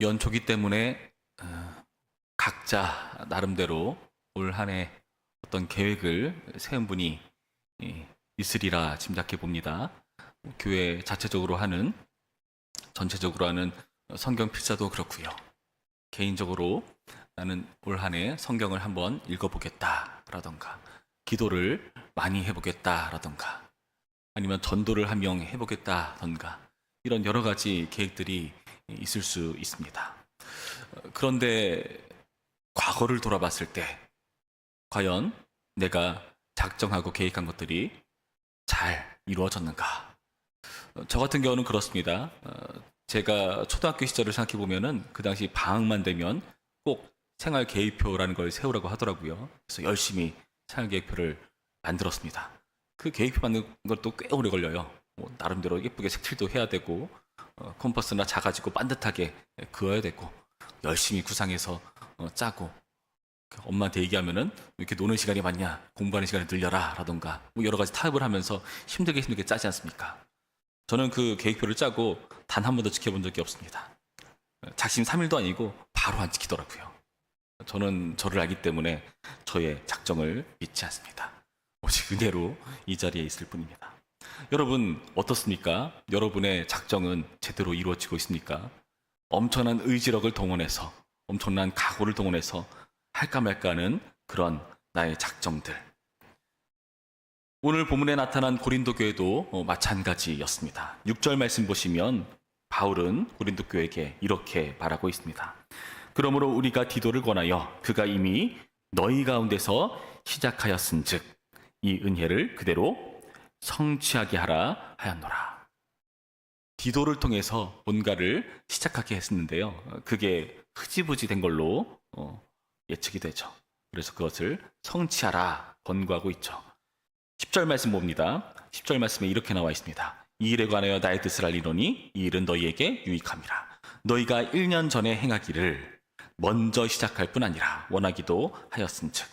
연초기 때문에 각자 나름대로 올 한 해 어떤 계획을 세운 분이 있으리라 짐작해 봅니다. 교회 자체적으로 하는, 전체적으로 하는 성경 필사도 그렇고요. 개인적으로 나는 올 한 해 성경을 한번 읽어보겠다라던가, 기도를 많이 해보겠다라던가, 아니면 전도를 한 명 해보겠다던가, 이런 여러 가지 계획들이 있을 수 있습니다. 그런데 과거를 돌아봤을 때 과연 내가 작정하고 계획한 것들이 잘 이루어졌는가? 저 같은 경우는 그렇습니다. 제가 초등학교 시절을 생각해 보면은 그 당시 방학만 되면 꼭 생활 계획표라는 걸 세우라고 하더라고요. 그래서 열심히 생활 계획표를 만들었습니다. 그 계획표 만드는 것도 꽤 오래 걸려요. 나름대로 예쁘게 색칠도 해야 되고, 컴퍼스나 작아지고 반듯하게 그어야 되고, 열심히 구상해서 짜고, 엄마한테 얘기하면은 이렇게 노는 시간이 많냐, 공부하는 시간을 늘려라 라던가, 여러 가지 타협을 하면서 힘들게 짜지 않습니까? 저는 그 계획표를 짜고 단 한 번도 지켜본 적이 없습니다. 작심 3일도 아니고 바로 안 지키더라고요. 저는 저를 알기 때문에 저의 작정을 믿지 않습니다. 오직 은혜로 이 자리에 있을 뿐입니다. 여러분 어떻습니까? 여러분의 작정은 제대로 이루어지고 있습니까? 엄청난 의지력을 동원해서, 엄청난 각오를 동원해서 할까 말까 하는 그런 나의 작정들. 오늘 본문에 나타난 고린도 교회도 마찬가지였습니다. 6절 말씀 보시면 바울은 고린도 교회에게 이렇게 말하고 있습니다. 그러므로 우리가 디도를 권하여 그가 이미 너희 가운데서 시작하였은즉 이 은혜를 그대로 성취하게 하라 하였노라. 디도를 통해서 뭔가를 시작하게 했었는데요. 그게 흐지부지 된 걸로 예측이 되죠. 그래서 그것을 성취하라 권고하고 있죠. 10절 말씀 봅니다. 10절 말씀에 이렇게 나와 있습니다. 이 일에 관하여 나의 뜻을 알리노니 이 일은 너희에게 유익함이라. 너희가 1년 전에 행하기를 먼저 시작할 뿐 아니라 원하기도 하였은즉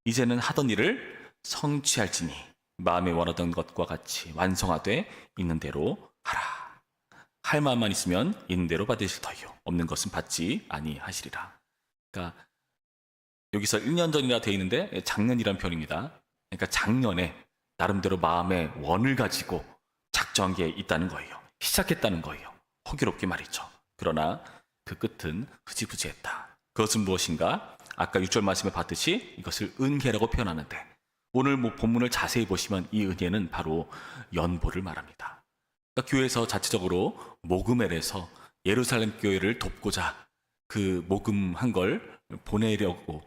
이제는 하던 일을 성취할지니 마음에 원하던 것과 같이 완성하되 있는 대로 하라. 할 마음만 있으면 있는 대로 받으실 터이요 없는 것은 받지 아니하시리라. 그러니까 여기서 1년 전이라 되어 있는데 작년이란 표현입니다. 그러니까 작년에 나름대로 마음의 원을 가지고 작정한 게 있다는 거예요. 시작했다는 거예요. 호기롭게 말이죠. 그러나 그 끝은 흐지부지했다. 그것은 무엇인가? 아까 6절 말씀에 봤듯이 이것을 은혜라고 표현하는데, 오늘 본문을 자세히 보시면 이 은혜는 바로 연보를 말합니다. 그러니까 교회에서 자체적으로 모금을 해서 예루살렘 교회를 돕고자 그 모금한 걸 보내려고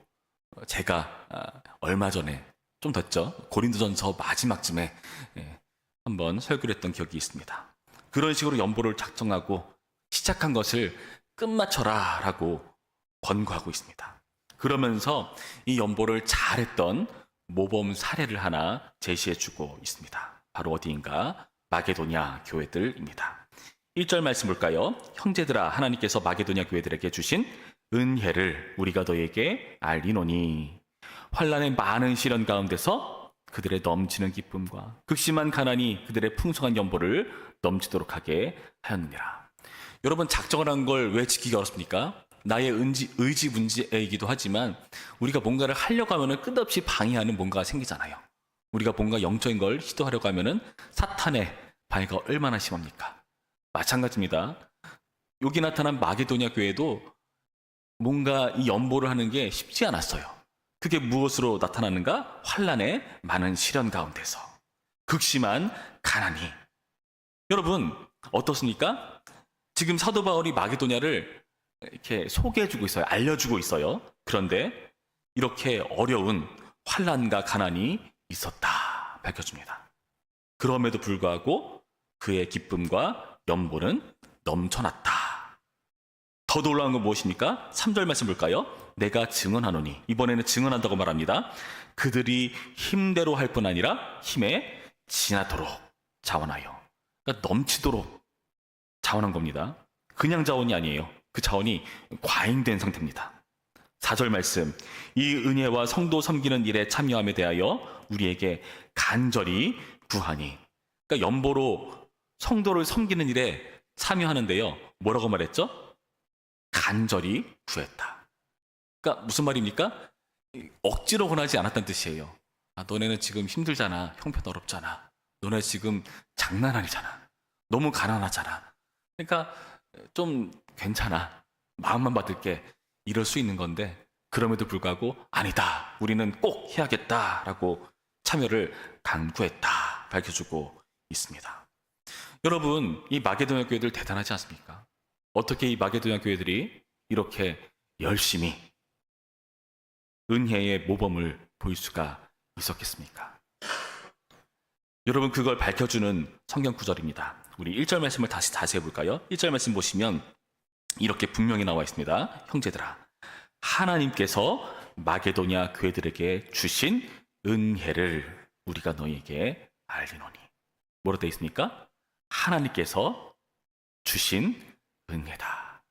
제가 얼마 전에 좀 됐죠. 고린도전서 마지막쯤에 한번 설교를 했던 기억이 있습니다. 그런 식으로 연보를 작정하고 시작한 것을 끝마쳐라 라고 권고하고 있습니다. 그러면서 이 연보를 잘했던 모범 사례를 하나 제시해주고 있습니다. 바로 어디인가? 마게도냐 교회들입니다. 1절 말씀 볼까요? 형제들아, 하나님께서 마게도냐 교회들에게 주신 은혜를 우리가 너에게 알리노니 환난의 많은 시련 가운데서 그들의 넘치는 기쁨과 극심한 가난이 그들의 풍성한 연보를 넘치도록 하게 하였느니라. 여러분, 작정을 한 걸 왜 지키기 어렵습니까? 나의 의지 문제이기도 하지만 우리가 뭔가를 하려고 하면 끝없이 방해하는 뭔가가 생기잖아요. 우리가 뭔가 영적인 걸 시도하려고 하면 사탄의 방해가 얼마나 심합니까? 마찬가지입니다. 여기 나타난 마게도냐 교회도 뭔가 이 연보를 하는 게 쉽지 않았어요. 그게 무엇으로 나타나는가? 환난의 많은 시련 가운데서 극심한 가난이. 여러분 어떻습니까? 지금 사도 바울이 마게도냐를 이렇게 소개해주고 있어요. 알려주고 있어요. 그런데 이렇게 어려운 환난과 가난이 있었다 밝혀줍니다. 그럼에도 불구하고 그의 기쁨과 연보는 넘쳐났다. 더 놀라운 건 무엇입니까? 3절 말씀 볼까요? 내가 증언하노니, 이번에는 증언한다고 말합니다. 그들이 힘대로 할 뿐 아니라 힘에 지나도록 자원하여, 그러니까 넘치도록 자원한 겁니다. 그냥 자원이 아니에요. 그 자원이 과잉된 상태입니다. 4절 말씀, 이 은혜와 성도 섬기는 일에 참여함에 대하여 우리에게 간절히 구하니, 그러니까 연보로 성도를 섬기는 일에 참여하는데요, 뭐라고 말했죠? 간절히 구했다. 그러니까 무슨 말입니까? 억지로 권하지 않았다는 뜻이에요. 너네는 지금 힘들잖아. 형편어렵잖아. 너네 지금 장난 아니잖아. 너무 가난하잖아. 그러니까 좀 괜찮아. 마음만 받을게. 이럴 수 있는 건데 그럼에도 불구하고 아니다. 우리는 꼭 해야겠다라고 참여를 강구했다. 밝혀주고 있습니다. 여러분, 이 마게도냐 교회들 대단하지 않습니까? 어떻게 이 마게도냐 교회들이 이렇게 열심히 은혜의 모범을 보일 수가 있었겠습니까? 여러분, 그걸 밝혀주는 성경 구절입니다. 우리 1절 말씀을 다시 자세히 볼까요? 1절 말씀 보시면 이렇게 분명히 나와 있습니다. 형제들아, 하나님께서 마게도냐 교회들에게 주신 은혜를 우리가 너희에게 알리노니. 뭐로 되어 있습니까? 하나님께서 주신 은혜다.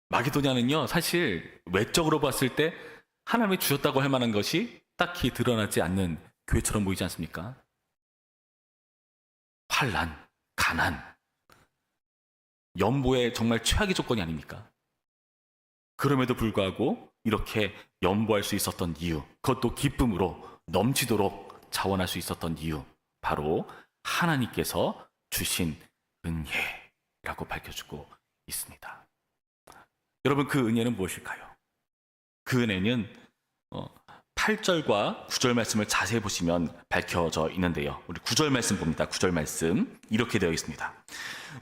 마게도냐는요, 사실 외적으로 봤을 때 하나님이 주셨다고 할 만한 것이 딱히 드러나지 않는 교회처럼 보이지 않습니까? 환난, 가난, 연보의 정말 최악의 조건이 아닙니까? 그럼에도 불구하고 이렇게 연보할 수 있었던 이유, 그것도 기쁨으로 넘치도록 자원할 수 있었던 이유, 바로 하나님께서 주신 은혜라고 밝혀주고 있습니다. 여러분, 그 은혜는 무엇일까요? 그 은혜는 8절과 9절 말씀을 자세히 보시면 밝혀져 있는데요. 우리 9절 말씀 봅니다. 9절 말씀 이렇게 되어 있습니다.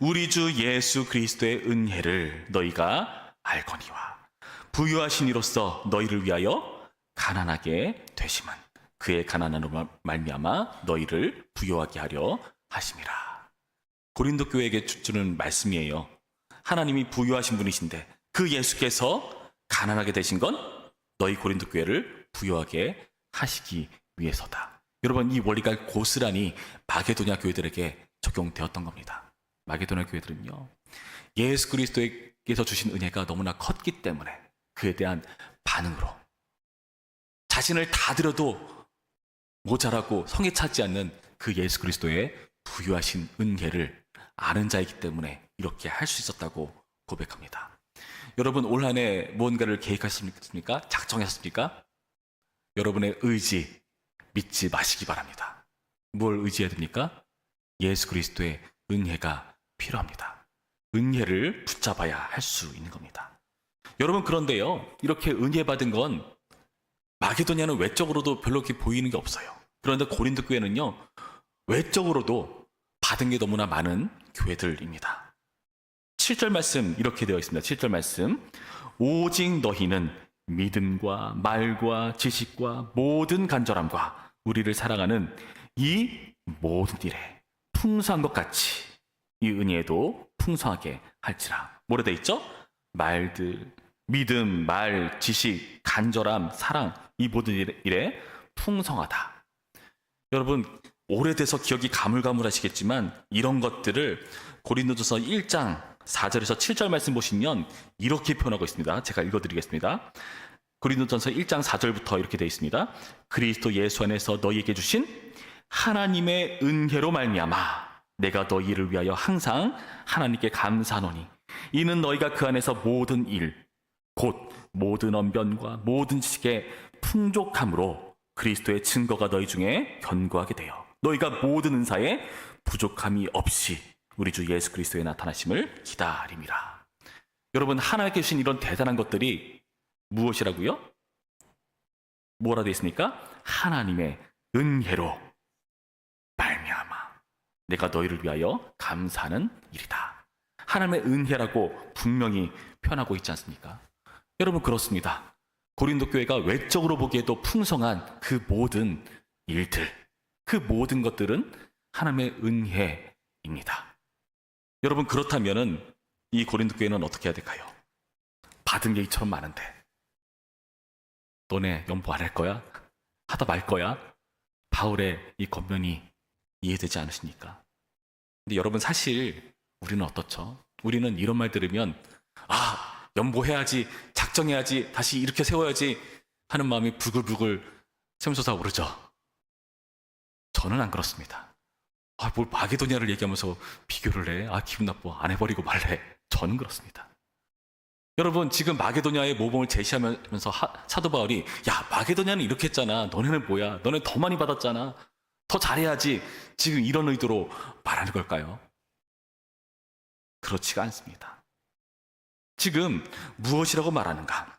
우리 주 예수 그리스도의 은혜를 너희가 알거니와 부유하신 이로써 너희를 위하여 가난하게 되심은 그의 가난함으로 말미암아 너희를 부유하게 하려 하심이라. 고린도 교회에게 주는 말씀이에요. 하나님이 부유하신 분이신데 그 예수께서 가난하게 되신 건 너희 고린도 교회를 부유하게 하시기 위해서다. 여러분, 이 원리가 고스란히 마게도냐 교회들에게 적용되었던 겁니다. 마게도냐 교회들은요, 예수 그리스도에게서 주신 은혜가 너무나 컸기 때문에 그에 대한 반응으로 자신을 다 드려도 모자라고 성에 차지 않는 그 예수 그리스도의 부유하신 은혜를 아는 자이기 때문에 이렇게 할 수 있었다고 고백합니다. 여러분, 올 한 해 무언가를 계획하셨습니까? 작정하셨습니까? 여러분의 의지 믿지 마시기 바랍니다. 뭘 의지해야 됩니까? 예수 그리스도의 은혜가 필요합니다. 은혜를 붙잡아야 할 수 있는 겁니다. 여러분, 그런데요, 이렇게 은혜 받은 건 마게도냐는 외적으로도 별로 이렇게 보이는 게 없어요. 그런데 고린도 교회는요, 외적으로도 받은 게 너무나 많은 교회들입니다. 7절 말씀 이렇게 되어 있습니다. 7절 말씀, 오직 너희는 믿음과 말과 지식과 모든 간절함과 우리를 사랑하는 이 모든 일에 풍성한 것 같이 이 은혜도 풍성하게 할지라. 뭐라 되어 있죠? 말들, 믿음, 말, 지식, 간절함, 사랑, 이 모든 일에 풍성하다. 여러분, 오래돼서 기억이 가물가물하시겠지만 이런 것들을 고린도전서 1장 4절에서 7절 말씀 보시면 이렇게 표현하고 있습니다. 제가 읽어드리겠습니다. 고린도전서 1장 4절부터 이렇게 되어 있습니다. 그리스도 예수 안에서 너희에게 주신 하나님의 은혜로 말미암아 내가 너희를 위하여 항상 하나님께 감사하노니 이는 너희가 그 안에서 모든 일 곧 모든 언변과 모든 지식의 풍족함으로 그리스도의 증거가 너희 중에 견고하게 되어 너희가 모든 은사에 부족함이 없이 우리 주 예수 그리스도의 나타나심을 기다림이라. 여러분, 하나님께 주신 이런 대단한 것들이 무엇이라고요? 뭐라 되어 있습니까? 하나님의 은혜로 말미암아 내가 너희를 위하여 감사하는 일이다. 하나님의 은혜라고 분명히 표현하고 있지 않습니까? 여러분, 그렇습니다. 고린도 교회가 외적으로 보기에도 풍성한 그 모든 일들, 그 모든 것들은 하나님의 은혜입니다. 여러분, 그렇다면은 이 고린도 교회는 어떻게 해야 될까요? 받은 게 이처럼 많은데 너네 연보 안 할 거야? 하다 말 거야? 바울의 이 겉면이 이해되지 않으십니까? 근데 여러분, 사실 우리는 어떻죠? 우리는 이런 말 들으면 연보해야지, 작정해야지, 다시 이렇게 세워야지 하는 마음이 부글부글 샘솟아 오르죠. 저는 안 그렇습니다. 뭘 마게도냐를 얘기하면서 비교를 해? 기분 나빠. 안 해버리고 말래. 저는 그렇습니다. 여러분 지금 마게도냐의 모범을 제시하면서 사도 바울이 야 마게도냐는 이렇게 했잖아. 너네는 뭐야? 너네 더 많이 받았잖아. 더 잘해야지. 지금 이런 의도로 말하는 걸까요? 그렇지가 않습니다. 지금 무엇이라고 말하는가?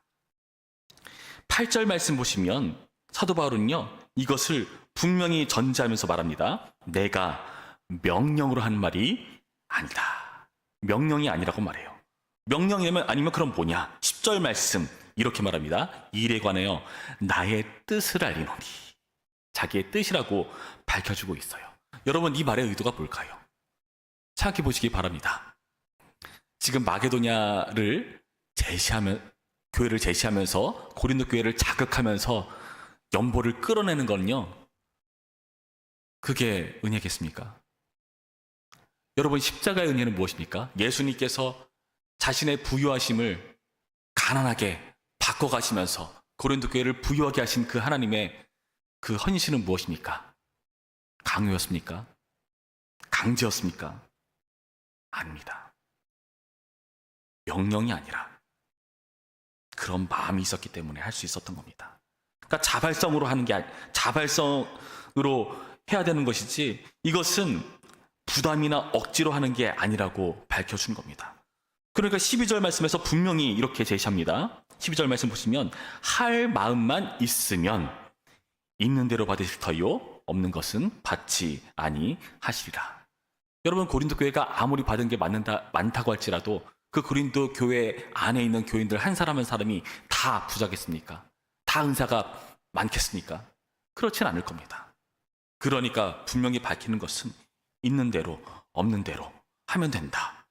8절 말씀 보시면 사도 바울은요 이것을 분명히 전제하면서 말합니다. 내가 명령으로 하는 말이 아니다. 명령이 아니라고 말해요. 명령이면 아니면 그럼 뭐냐? 10절 말씀 이렇게 말합니다. 일에 관하여 나의 뜻을 알리노니. 자기의 뜻이라고 밝혀주고 있어요. 여러분 이 말의 의도가 뭘까요? 생각해 보시기 바랍니다. 지금 마게도냐를 교회를 제시하면서 고린도 교회를 자극하면서 연보를 끌어내는 거는요. 그게 은혜겠습니까? 여러분 십자가의 은혜는 무엇입니까? 예수님께서 자신의 부유하심을 가난하게 바꿔가시면서 고린도 교회를 부유하게 하신 그 하나님의 그 헌신은 무엇입니까? 강요였습니까? 강제였습니까? 아닙니다. 명령이 아니라 그런 마음이 있었기 때문에 할 수 있었던 겁니다. 그러니까 자발성으로 하는 게 자발성으로 해야 되는 것이지 이것은 부담이나 억지로 하는 게 아니라고 밝혀준 겁니다. 그러니까 12절 말씀에서 분명히 이렇게 제시합니다. 12절 말씀 보시면 할 마음만 있으면 있는 대로 받으실 터요 없는 것은 받지 아니하시리라. 여러분 고린도 교회가 아무리 받은 게 많다고 할지라도 그 고린도 교회 안에 있는 교인들 한 사람 한 사람이 다 부자겠습니까? 다 은사가 많겠습니까? 그렇진 않을 겁니다. 그러니까 분명히 밝히는 것은 있는 대로 없는 대로 하면 된다.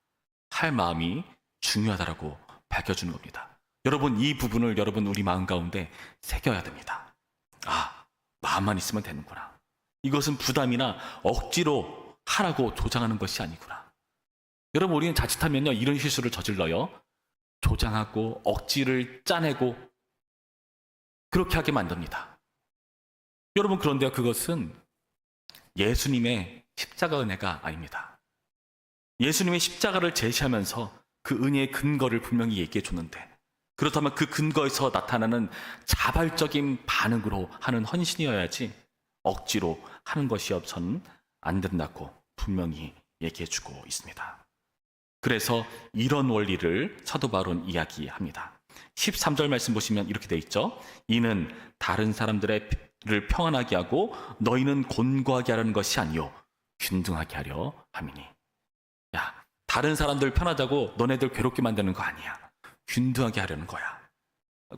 할 마음이 중요하다라고 밝혀주는 겁니다. 여러분 이 부분을 여러분 우리 마음 가운데 새겨야 됩니다. 아, 마음만 있으면 되는구나. 이것은 부담이나 억지로 하라고 조장하는 것이 아니구나. 여러분 우리는 자칫하면요 이런 실수를 저질러요. 조장하고 억지를 짜내고 그렇게 하게 만듭니다. 여러분 그런데요 그것은 예수님의 십자가 은혜가 아닙니다. 예수님의 십자가를 제시하면서 그 은혜의 근거를 분명히 얘기해 줬는데 그렇다면 그 근거에서 나타나는 자발적인 반응으로 하는 헌신이어야지 억지로 하는 것이어서는 안 된다고 분명히 얘기해 주고 있습니다. 그래서 이런 원리를 사도 바울은 이야기합니다. 13절 말씀 보시면 이렇게 돼 있죠. 이는 다른 사람들을 평안하게 하고 너희는 곤고하게 하려는 것이 아니요 균등하게 하려 함이니. 야, 다른 사람들 편하자고 너네들 괴롭게 만드는 거 아니야. 균등하게 하려는 거야.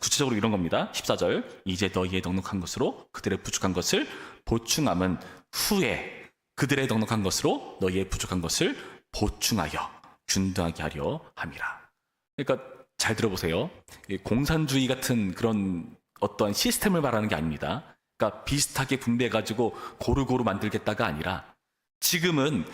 구체적으로 이런 겁니다. 14절 이제 너희의 넉넉한 것으로 그들의 부족한 것을 보충함은 후에 그들의 넉넉한 것으로 너희의 부족한 것을 보충하여 균등하게 하려 함이라. 그러니까 잘 들어보세요. 공산주의 같은 그런 어떤 시스템을 말하는 게 아닙니다. 그러니까 비슷하게 분배해가지고 고루고루 만들겠다가 아니라 지금은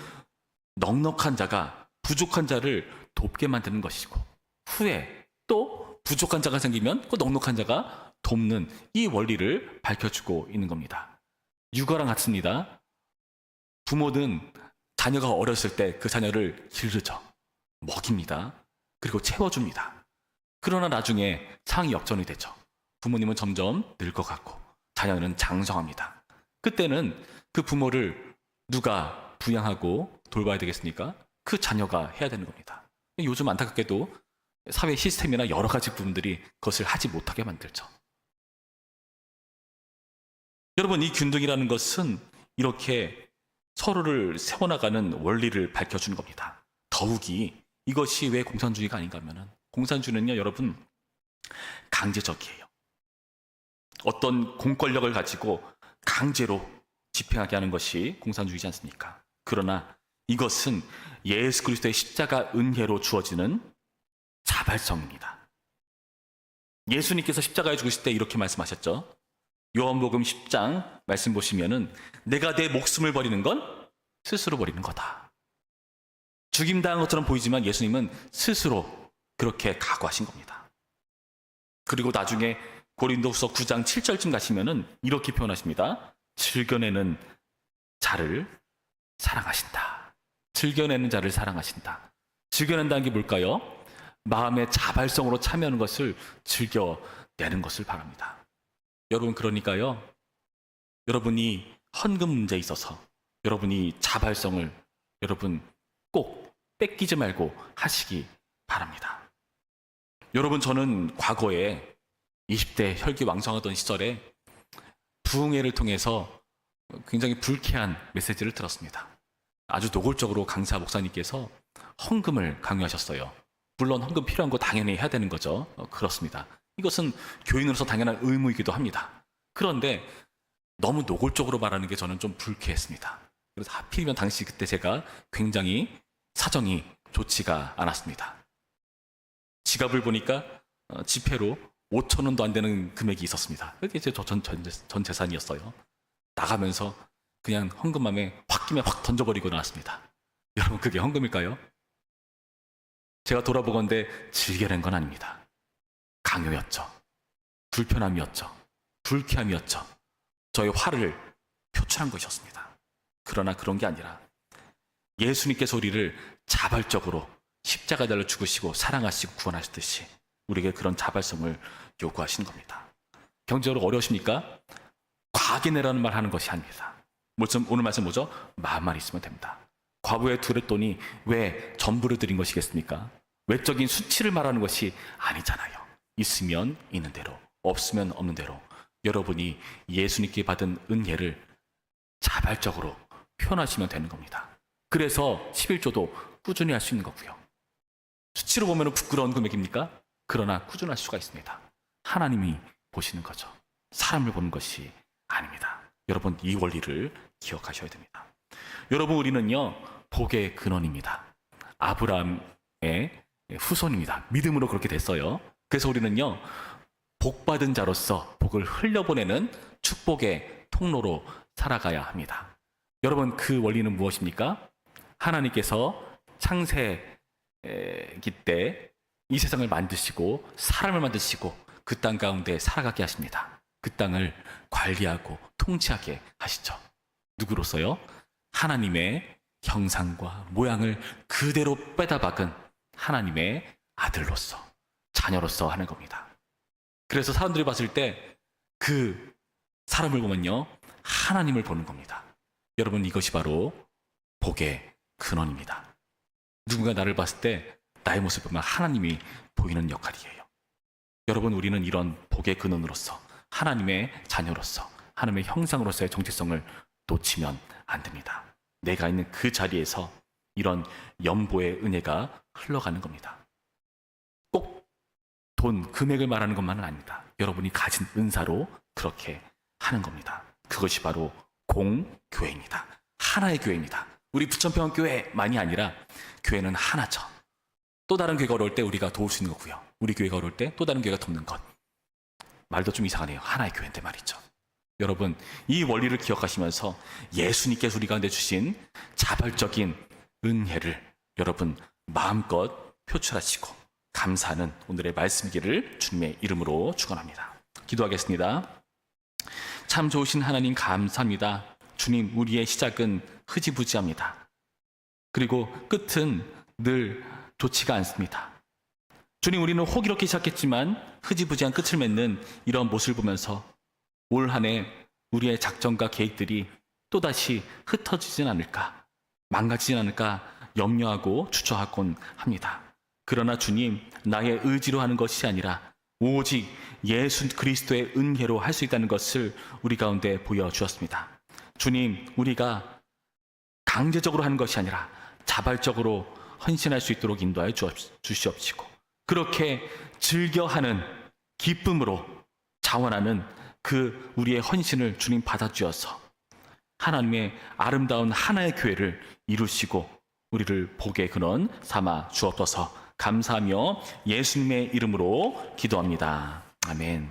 넉넉한 자가 부족한 자를 돕게 만드는 것이고 후에 또 부족한 자가 생기면 그 넉넉한 자가 돕는 이 원리를 밝혀주고 있는 겁니다. 육아랑 같습니다. 부모는 자녀가 어렸을 때 그 자녀를 기르죠. 먹입니다. 그리고 채워줍니다. 그러나 나중에 상황이 역전이 되죠. 부모님은 점점 늙어가고 자녀는 장성합니다. 그때는 그 부모를 누가 부양하고 돌봐야 되겠습니까? 그 자녀가 해야 되는 겁니다. 요즘 안타깝게도 사회 시스템이나 여러 가지 부분들이 그것을 하지 못하게 만들죠. 여러분 이 균등이라는 것은 이렇게 서로를 세워나가는 원리를 밝혀주는 겁니다. 더욱이 이것이 왜 공산주의가 아닌가 하면은 공산주의는요 여러분 강제적이에요. 어떤 공권력을 가지고 강제로 집행하게 하는 것이 공산주의지 않습니까? 그러나 이것은 예수 그리스도의 십자가 은혜로 주어지는 자발성입니다. 예수님께서 십자가에 죽으실 때 이렇게 말씀하셨죠. 요한복음 10장 말씀 보시면은 내가 내 목숨을 버리는 건 스스로 버리는 거다. 죽임당한 것처럼 보이지만 예수님은 스스로 그렇게 각오하신 겁니다. 그리고 나중에 고린도후서 9장 7절쯤 가시면은 이렇게 표현하십니다. 즐겨내는 자를 사랑하신다. 즐겨내는 자를 사랑하신다. 즐겨낸다는 게 뭘까요? 마음의 자발성으로 참여하는 것을 즐겨내는 것을 바랍니다. 여러분, 그러니까요, 여러분이 헌금 문제에 있어서 여러분이 자발성을 여러분 꼭 뺏기지 말고 하시기 바랍니다. 여러분, 저는 과거에 20대 혈기왕성하던 시절에 부흥회를 통해서 굉장히 불쾌한 메시지를 들었습니다. 아주 노골적으로 강사 목사님께서 헌금을 강요하셨어요. 물론 헌금 필요한 거 당연히 해야 되는 거죠. 그렇습니다. 이것은 교인으로서 당연한 의무이기도 합니다. 그런데 너무 노골적으로 말하는 게 저는 좀 불쾌했습니다. 그래서 하필이면 당시 그때 제가 굉장히 사정이 좋지가 않았습니다. 지갑을 보니까 지폐로 5,000원도 안 되는 금액이 있었습니다. 그게 제 전 재산이었어요. 나가면서 그냥 헌금함에 홧김에 확 던져버리고 나왔습니다. 여러분, 그게 헌금일까요? 제가 돌아보건대 즐겨낸 건 아닙니다. 강요였죠. 불편함이었죠. 불쾌함이었죠. 저의 화를 표출한 것이었습니다. 그러나 그런 게 아니라 예수님께서 우리를 자발적으로 십자가 달려 죽으시고 사랑하시고 구원하셨듯이 우리에게 그런 자발성을 요구하시는 겁니다. 경제적으로 어려우십니까? 과하게 내라는 말 하는 것이 아닙니다. 오늘 말씀 뭐죠? 마음만 있으면 됩니다. 과부의 두렛돈이 왜 전부를 드린 것이겠습니까? 외적인 수치를 말하는 것이 아니잖아요. 있으면 있는 대로, 없으면 없는 대로 여러분이 예수님께 받은 은혜를 자발적으로 표현하시면 되는 겁니다. 그래서 11조도 꾸준히 할 수 있는 거고요. 수치로 보면 부끄러운 금액입니까? 그러나 꾸준할 수가 있습니다. 하나님이 보시는 거죠. 사람을 보는 것이 아닙니다. 여러분, 이 원리를 기억하셔야 됩니다. 여러분, 우리는요, 복의 근원입니다. 아브라함의 후손입니다. 믿음으로 그렇게 됐어요. 그래서 우리는요, 복받은 자로서 복을 흘려보내는 축복의 통로로 살아가야 합니다. 여러분, 그 원리는 무엇입니까? 하나님께서 창세기 때 이 세상을 만드시고 사람을 만드시고 그 땅 가운데 살아가게 하십니다. 그 땅을 관리하고 통치하게 하시죠. 누구로서요? 하나님의 형상과 모양을 그대로 빼다 박은 하나님의 아들로서, 자녀로서 하는 겁니다. 그래서 사람들이 봤을 때 그 사람을 보면요, 하나님을 보는 겁니다. 여러분, 이것이 바로 복의 근원입니다. 누군가 나를 봤을 때 나의 모습을 보면 하나님이 보이는 역할이에요. 여러분, 우리는 이런 복의 근원으로서, 하나님의 자녀로서, 하나님의 형상으로서의 정체성을 놓치면 안 됩니다. 내가 있는 그 자리에서 이런 연보의 은혜가 흘러가는 겁니다. 꼭 돈, 금액을 말하는 것만은 아닙니다. 여러분이 가진 은사로 그렇게 하는 겁니다. 그것이 바로 공교회입니다. 하나의 교회입니다. 우리 부천평화교회만이 아니라 교회는 하나죠. 또 다른 교회가 어려울 때 우리가 도울 수 있는 거고요. 우리 교회가 어려울 때 또 다른 교회가 돕는 것. 말도 좀 이상하네요. 하나의 교회인데 말이죠. 여러분, 이 원리를 기억하시면서 예수님께서 우리 가운데 주신 자발적인 은혜를 여러분 마음껏 표출하시고 감사하는 오늘의 말씀기를 주님의 이름으로 축원합니다. 기도하겠습니다. 참 좋으신 하나님, 감사합니다. 주님, 우리의 시작은 흐지부지합니다. 그리고 끝은 늘 좋지가 않습니다. 주님, 우리는 호기롭게 시작했지만 흐지부지한 끝을 맺는 이런 모습을 보면서 올 한 해 우리의 작전과 계획들이 또다시 흩어지진 않을까, 망가지진 않을까 염려하고 주저하곤 합니다. 그러나 주님, 나의 의지로 하는 것이 아니라 오직 예수 그리스도의 은혜로 할 수 있다는 것을 우리 가운데 보여주었습니다. 주님, 우리가 강제적으로 하는 것이 아니라 자발적으로 헌신할 수 있도록 인도하여 주시옵시고, 그렇게 즐겨하는 기쁨으로 자원하는 그 우리의 헌신을 주님 받아주어서 하나님의 아름다운 하나의 교회를 이루시고 우리를 복의 근원 삼아 주옵소서. 감사하며 예수님의 이름으로 기도합니다. 아멘.